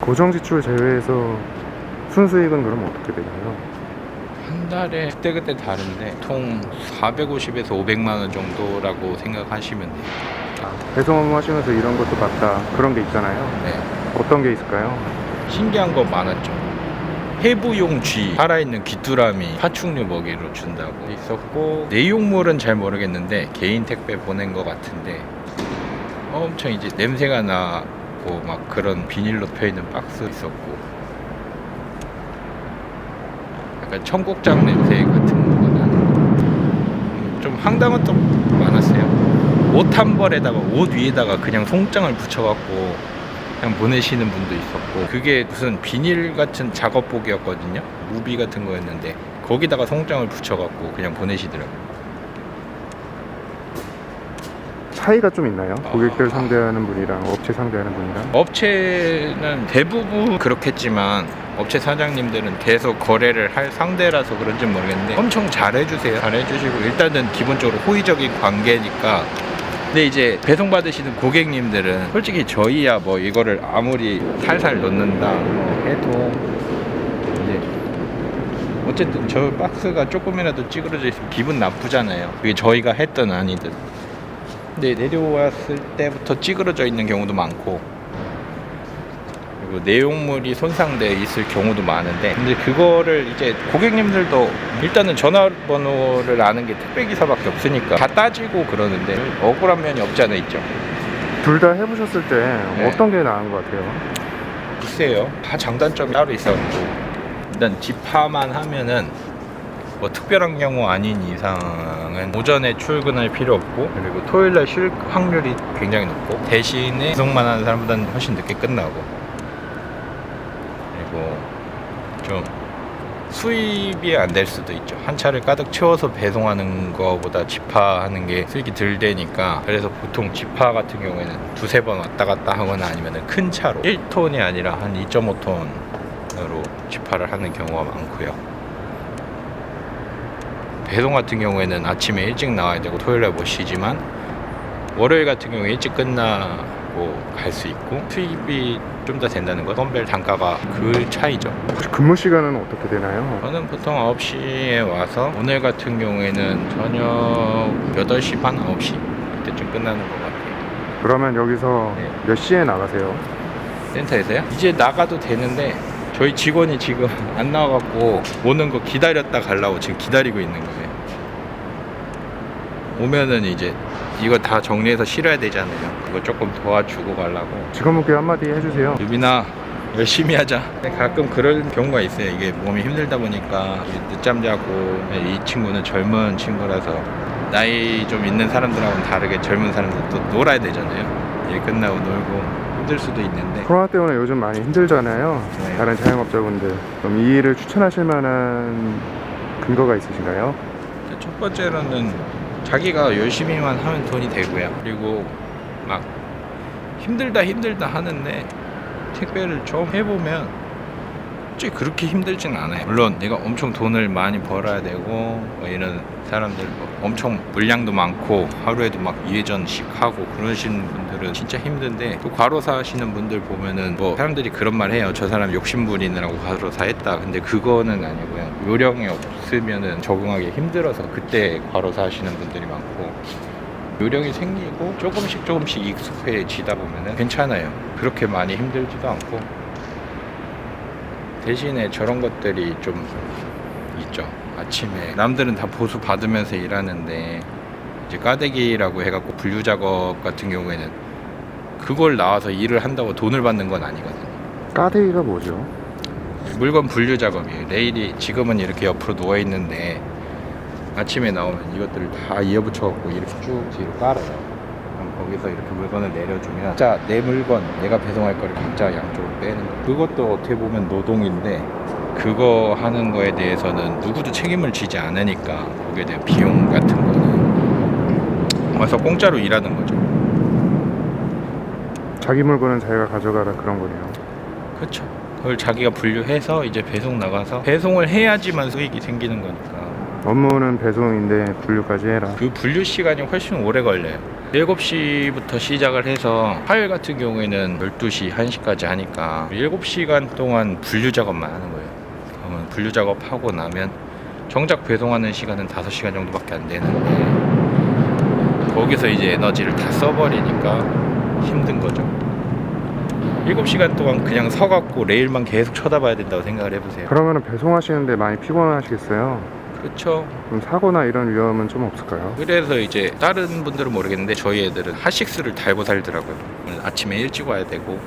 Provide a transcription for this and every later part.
고정 지출 제외해서 순수익은 그럼 어떻게 되나요? 한 달에 그때그때 다른데 총 450에서 500만 원 정도라고 생각하시면 돼요. 배송 업무 하시면서 이런 것도 봤다 그런 게 있잖아요. 네. 어떤 게 있을까요? 신기한 거 많았죠. 해부용 쥐, 살아있는 귀뚜라미 파충류 먹이로 준다고 있었고, 내용물은 잘 모르겠는데 개인 택배 보낸 거 같은데 엄청 이제 냄새가 나고 막 그런 비닐로 펴있는 박스 있었고, 약간 청국장 냄새 같은 거 나는 좀 황당한 것도 많았어요. 옷 한 벌에다가 옷 위에다가 그냥 송장을 붙여갖고 그냥 보내시는 분도 있었고, 그게 무슨 비닐 같은 작업복이었거든요. 무비 같은 거였는데 거기다가 송장을 붙여갖고 그냥 보내시더라고요. 차이가 좀 있나요? 고객들 상대하는 분이랑 업체 상대하는 분이랑? 업체는 대부분 그렇겠지만 업체 사장님들은 계속 거래를 할 상대라서 그런지 모르겠는데 엄청 잘해주세요. 잘해주시고 일단은 기본적으로 호의적인 관계니까. 근데 이제 배송 받으시는 고객님들은 솔직히 저희야 뭐 이거를 아무리 살살 넣는다 해도 이제 어쨌든 저 박스가 조금이라도 찌그러져 있으면 기분 나쁘잖아요. 그게 저희가 했든 아니든. 근데 내려왔을 때부터 찌그러져 있는 경우도 많고, 그리고 내용물이 손상돼 있을 경우도 많은데, 근데 그거를 이제 고객님들도 일단은 전화번호를 아는 게 택배기사밖에 없으니까 다 따지고 그러는데 억울한 면이 없지 않아 있죠. 둘 다 해보셨을 때 네. 어떤 게 나은 것 같아요? 글쎄요, 다 장단점이 따로 있어서 일단 집파만 하면은 뭐 특별한 경우 아닌 이상은 오전에 출근할 필요 없고, 그리고 토요일날 쉴 확률이 굉장히 높고, 대신에 배송만 하는 사람보다는 훨씬 늦게 끝나고, 그리고 좀 수입이 안 될 수도 있죠. 한 차를 가득 채워서 배송하는 거보다 집파하는 게 수익이 덜 되니까. 그래서 보통 집파 같은 경우에는 두세 번 왔다 갔다 하거나 아니면 큰 차로 1톤이 아니라 한 2.5톤으로 집파를 하는 경우가 많고요. 배송 같은 경우에는 아침에 일찍 나와야 되고 토요일에 못 쉬지만, 월요일 같은 경우에 일찍 끝나고 갈 수 있고 수입이 좀 더 된다는 거. 덤벨 단가가 그 차이죠. 혹시 근무 시간은 어떻게 되나요? 저는 보통 9시에 와서 오늘 같은 경우에는 저녁 8시 반, 9시 그때쯤 끝나는 것 같아요. 그러면 여기서 네. 몇 시에 나가세요? 센터에서요? 이제 나가도 되는데 저희 직원이 지금 안 나와갖고 오는 거 기다렸다 가려고 지금 기다리고 있는 거예요. 오면은 이제 이거 다 정리해서 실어야 되잖아요. 그거 조금 도와주고 가려고. 직원분께 한마디 해주세요. 유빈아, 열심히 하자. 가끔 그런 경우가 있어요. 이게 몸이 힘들다 보니까 늦잠 자고, 이 친구는 젊은 친구라서 나이 좀 있는 사람들하고는 다르게 젊은 사람들 또 놀아야 되잖아요. 일 끝나고 놀고 힘들 수도 있는데. 코로나 때문에 요즘 많이 힘들잖아요. 네. 다른 자영업자분들. 그럼 이 일을 추천하실 만한 근거가 있으신가요? 첫 번째로는 자기가 열심히만 하면 돈이 되고요. 그리고 막 힘들다 하는데 택배를 좀 해보면 솔직히 그렇게 힘들진 않아요. 물론 내가 엄청 돈을 많이 벌어야 되고 뭐 이런 사람들 뭐 엄청 물량도 많고 하루에도 막 2회전씩 하고 그러시는 분들은 진짜 힘든데, 또 과로사 하시는 분들 보면은 뭐 사람들이 그런 말 해요. 저 사람 욕심부리느라고 과로사 했다. 근데 그거는 아니고요. 요령이 없으면은 적응하기 힘들어서 그때 과로사 하시는 분들이 많고, 요령이 생기고 조금씩 익숙해지다 보면은 괜찮아요. 그렇게 많이 힘들지도 않고. 대신에 저런 것들이 좀 있죠. 아침에 남들은 다 보수 받으면서 일하는데 이제 까대기라고 해갖고 분류 작업 같은 경우에는 그걸 나와서 일을 한다고 돈을 받는 건 아니거든요. 까대기가 뭐죠? 물건 분류 작업이에요. 레일이 지금은 이렇게 옆으로 누워 있는데 아침에 나오면 이것들을 다 이어붙여갖고 이렇게 쭉 뒤로 깔아요. 그럼 거기서 이렇게 물건을 내려주면 각자 내 물건, 내가 배송할 거를 각자 양쪽으로 빼는 거예요. 그것도 어떻게 보면 노동인데, 그거 하는 거에 대해서는 누구도 책임을 지지 않으니까 거기에 대한 비용 같은 거는 와서 공짜로 일하는 거죠. 자기 물건은 자기가 가져가라 그런 거네요. 그렇죠. 그걸 자기가 분류해서 이제 배송 나가서 배송을 해야지만 수익이 생기는 거니까. 업무는 배송인데 분류까지 해라. 그 분류 시간이 훨씬 오래 걸려요. 7시부터 시작을 해서 화요일 같은 경우에는 12시, 1시까지 하니까 7시간 동안 분류 작업만 하는 거예요. 그러면 분류 작업하고 나면 정작 배송하는 시간은 5시간 정도밖에 안 되는데 거기서 이제 에너지를 다 써버리니까 힘든 거죠. 7시간 동안 그냥 서갖고 레일만 계속 쳐다봐야 된다고 생각을 해보세요. 그러면 배송하시는데 많이 피곤하시겠어요? 그렇죠. 그럼 사고나 이런 위험은 좀 없을까요? 그래서 이제 다른 분들은 모르겠는데 저희 애들은 핫식스를 달고 살더라고요. 오늘 아침에 일찍 와야 되고,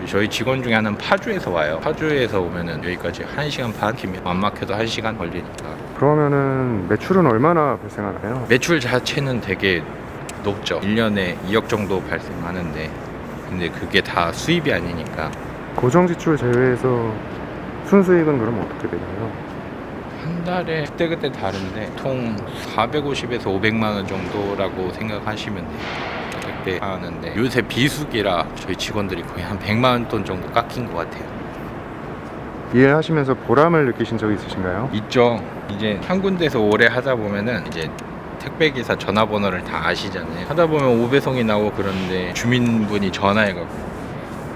저희 직원 중에 하나는 파주에서 와요. 파주에서 오면은 여기까지 1시간 반, 길면 안 막혀도 1시간 걸리니까. 그러면은 매출은 얼마나 발생하나요? 매출 자체는 되게 높죠. 1년에 2억 정도 발생하는데, 근데 그게 다 수입이 아니니까. 고정 지출 제외해서 순수익은 그럼 어떻게 되나요? 한 달에 그때그때 다른데 통 450에서 500만 원 정도라고 생각하시면 돼요. 그때 하는데 요새 비수기라 저희 직원들이 거의 한 100만 원 돈 정도 깎인 것 같아요. 일하시면서 보람을 느끼신 적이 있으신가요? 있죠. 이제 한 군데서 오래 하다 보면은 이제 택배기사 전화번호를 다 아시잖아요. 하다 보면 오배송이 나오고 그런데 주민분이 전화해갖고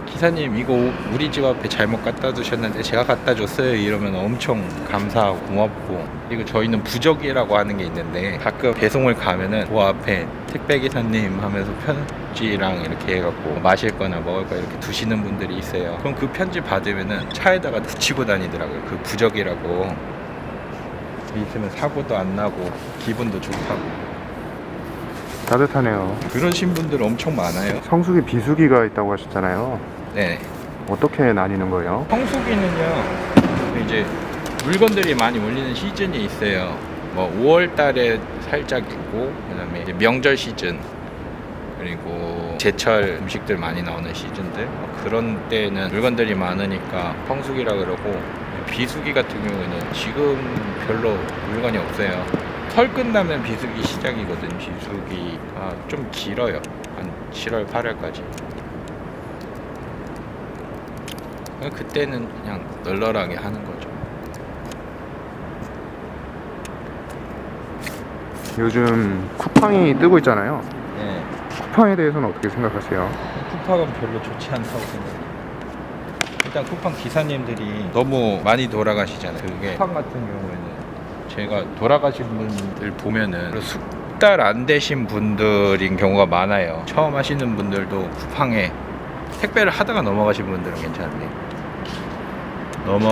기사님 이거 우리 집 앞에 잘못 갖다 두셨는데 제가 갖다 줬어요 이러면 엄청 감사하고 고맙고, 그리고 저희는 부적이라고 하는 게 있는데 가끔 배송을 가면은 그 앞에 택배기사님 하면서 편지랑 이렇게 해갖고 마실 거나 먹을 거 이렇게 두시는 분들이 있어요. 그럼 그 편지 받으면은 차에다가 붙이고 다니더라고요. 그 부적이라고. 있으면 사고도 안 나고 기분도 좋다고. 따뜻하네요. 그러신 분들 엄청 많아요. 성수기 비수기가 있다고 하셨잖아요. 네. 어떻게 나뉘는 거예요? 성수기는요, 이제 물건들이 많이 몰리는 시즌이 있어요. 뭐 5월 달에 살짝 있고, 그다음에 이제 명절 시즌, 그리고 제철 음식들 많이 나오는 시즌들, 그런 때는 물건들이 많으니까 성수기라 그러고, 비수기 같은 경우에는 지금 별로 물건이 없어요. 설 끝나면 비수기 시작이거든. 비수기가 좀 길어요. 한 7월 8월까지. 그때는 그냥 널널하게 하는 거죠. 요즘 쿠팡이 뜨고 있잖아요. 네. 쿠팡에 대해서는 어떻게 생각하세요? 쿠팡은 별로 좋지 않다고 생각해요. 일단 쿠팡 기사님들이 너무 많이 돌아가시잖아요. 그게 쿠팡 같은 경우에는 제가 돌아가신 분들 보면은 숙달 안 되신 분들인 경우가 많아요. 처음 하시는 분들도 쿠팡에 택배를 하다가 넘어가신 분들은 괜찮은데,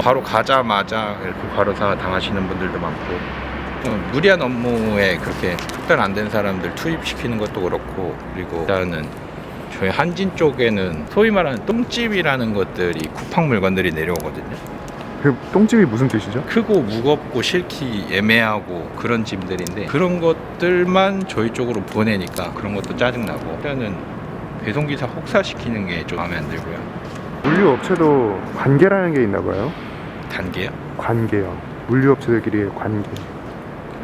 바로 가자마자 이렇게 과로사 당하시는 분들도 많고, 무리한 업무에 그렇게 숙달 안 된 사람들 투입시키는 것도 그렇고, 그리고 일단은 저희 한진 쪽에는 소위 말하는 똥집이라는 것들이 쿠팡 물건들이 내려오거든요. 그 똥집이 무슨 뜻이죠? 크고 무겁고 실기 애매하고 그런 짐들인데, 그런 것들만 저희 쪽으로 보내니까 그런 것도 짜증나고, 일단은 배송기사 혹사시키는 게 좀 마음에 안 들고요. 물류업체도 관계라는 게 있나 봐요? 단계요? 관계요. 물류업체들끼리의 관계.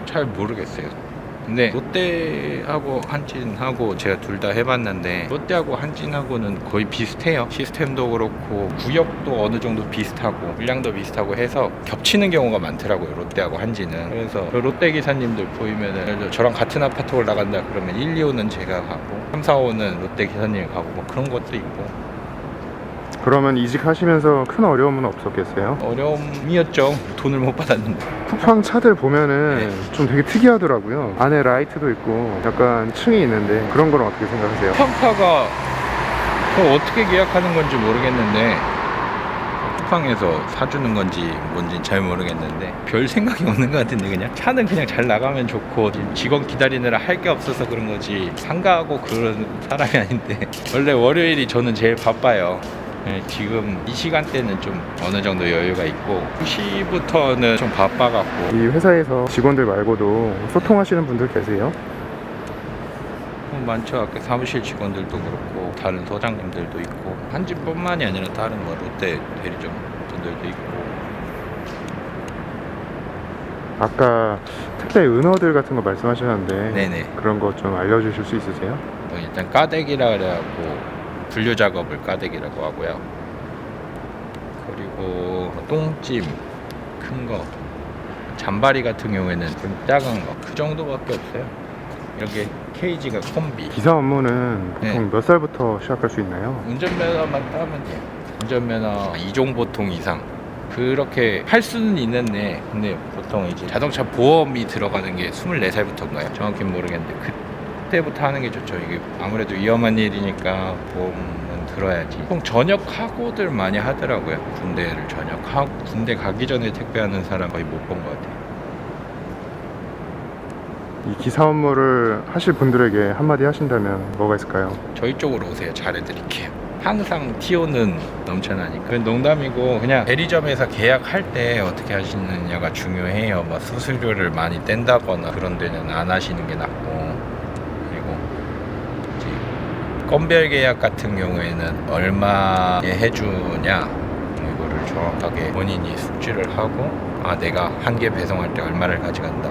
잘 모르겠어요. 근데 롯데하고 한진하고 제가 둘 다 해봤는데, 롯데하고 한진하고는 거의 비슷해요. 시스템도 그렇고 구역도 어느 정도 비슷하고 물량도 비슷하고 해서 겹치는 경우가 많더라고요, 롯데하고 한진은. 그래서 롯데 기사님들 보이면은 저랑 같은 아파트 올라간다 그러면 1, 2호는 제가 가고 3, 4호는 롯데 기사님이 가고 뭐 그런 것도 있고. 그러면 이직하시면서 큰 어려움은 없었겠어요? 어려움이었죠. 돈을 못 받았는데. 쿠팡 차들 보면은 네. 좀 되게 특이하더라고요. 안에 라이트도 있고 약간 층이 있는데 그런 건 어떻게 생각하세요? 쿠팡카가 그걸 어떻게 계약하는 건지 모르겠는데, 쿠팡에서 사주는 건지 뭔지 잘 모르겠는데 별 생각이 없는 것 같은데, 그냥 차는 그냥 잘 나가면 좋고 직원 기다리느라 할 게 없어서 그런 거지 한가하고 그런 사람이 아닌데, 원래 월요일이 저는 제일 바빠요. 네, 지금 이 시간대는 좀 어느 정도 여유가 있고 2시부터는 좀 바빠갖고. 이 회사에서 직원들 말고도 소통하시는 분들 계세요? 많죠. 아까 사무실 직원들도 그렇고 다른 소장님들도 있고, 한진뿐만이 아니라 다른 뭐 롯데 대리점 분들도 있고. 아까 택배 은어들 같은 거 말씀하셨는데 네네. 그런 거 좀 알려주실 수 있으세요? 일단 까대기라 그래갖고 분류 작업을 까대기라고 하고요. 그리고 똥찜 큰 거, 잔바리 같은 경우에는 좀 작은 거, 그 정도밖에 없어요. 이렇게 KG가 콤비. 기사 업무는 네. 보통 몇 살부터 시작할 수 있나요? 운전면허만 따면 돼요. 운전면허 2종 보통 이상. 그렇게 할 수는 있는데, 근데 보통 이제 자동차 보험이 들어가는 게 24살부터인가요? 정확히는 모르겠는데, 그때부터 하는 게 좋죠. 이게 아무래도 위험한 일이니까 보험은 들어야지. 보통 전역하고들 많이 하더라고요. 군대를 전역하고. 군대 가기 전에 택배하는 사람 거의 못 본 것 같아요. 이 기사 업무를 하실 분들에게 한마디 하신다면 뭐가 있을까요? 저희 쪽으로 오세요. 잘해드릴게요. 항상 TO는 넘쳐나니까. 그건 농담이고, 그냥 대리점에서 계약할 때 어떻게 하시느냐가 중요해요. 뭐 수수료를 많이 뗀다거나 그런 데는 안 하시는 게 낫고, 그리고 이제 건별 계약 같은 경우에는 얼마에 해주냐, 이거를 정확하게 본인이 숙지를 하고, 아 내가 한 개 배송할 때 얼마를 가져간다,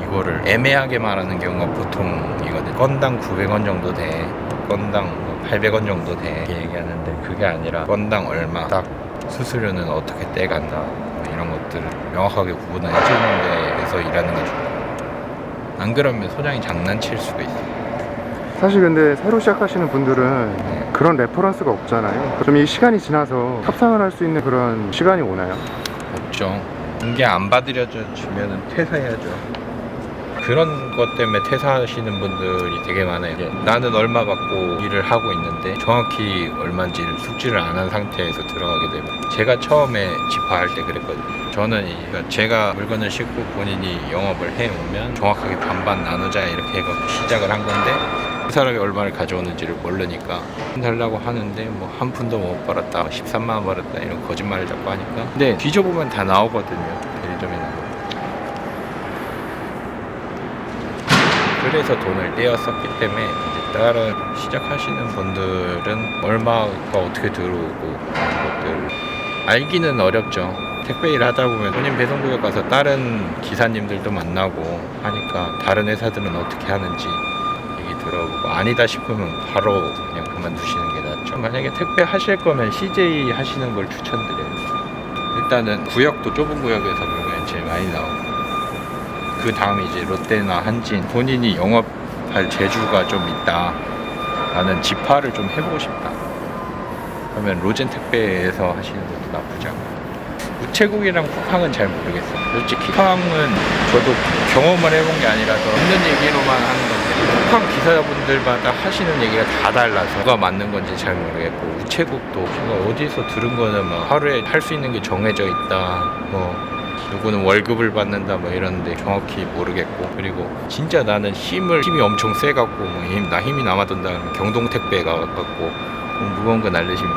이거를 애매하게 말하는 경우가 보통이거든. 건당 900원 정도 돼, 건당 800원 정도 돼, 이렇게 얘기하는데, 그게 아니라 건당 얼마, 딱 수수료는 어떻게 떼간다, 뭐 이런 것들을 명확하게 구분을 해주는 데에서 일하는 게 좋고, 안 그러면 소장이 장난칠 수가 있어. 사실 근데 새로 시작하시는 분들은 그런 레퍼런스가 없잖아요. 좀 이 시간이 지나서 협상을 할 수 있는 그런 시간이 오나요? 없죠. 공개 안 받으려주면은 퇴사해야죠. 그런 것 때문에 퇴사하시는 분들이 되게 많아요. 이제 나는 얼마 받고 일을 하고 있는데 정확히 얼마인지를 숙지를 안 한 상태에서 들어가게 되면, 제가 처음에 집화할 때 그랬거든요. 저는 그러니까 제가 물건을 싣고 본인이 영업을 해오면 정확하게 반반 나누자 이렇게 해서 시작을 한 건데, 그 사람이 얼마를 가져오는지를 모르니까 달라고 하는데 뭐 한 푼도 못 벌었다, 13만 원 벌었다, 이런 거짓말을 자꾸 하니까. 근데 뒤져보면 다 나오거든요. 대리점에 나오고. 그래서 돈을 떼었었기 때문에, 이제 다른 시작하시는 분들은 얼마가 어떻게 들어오고 그런 것들 알기는 어렵죠. 택배 일 하다 보면 본인 배송구역 가서 다른 기사님들도 만나고 하니까 다른 회사들은 어떻게 하는지 얘기 들어보고, 아니다 싶으면 바로 그냥 그만두시는 게 낫죠. 만약에 택배 하실 거면 CJ 하시는 걸 추천드려요. 일단은 구역도 좁은 구역에서 물건이 제일 많이 나오고, 그 다음에 이제 롯데나 한진, 본인이 영업할 재주가 좀 있다, 나는 집화를 좀 해보고 싶다, 그러면 로젠 택배에서 하시는 것도 나쁘지 않고. 우체국이랑 쿠팡은 잘 모르겠어요. 솔직히 쿠팡은 저도 경험을 해본 게 아니라서 있는 얘기로만 하는 건데, 쿠팡 기사분들마다 하시는 얘기가 다 달라서 뭐가 맞는 건지 잘 모르겠고, 우체국도 제가 어디서 들은 거는 막 하루에 할 수 있는 게 정해져 있다, 뭐 누구는 월급을 받는다, 뭐 이러는데 정확히 모르겠고. 그리고 진짜 나는 힘이 엄청 세갖고 뭐 나 힘이 남아돈다 그러면 경동택배 가갖고 무거운 거 날리시면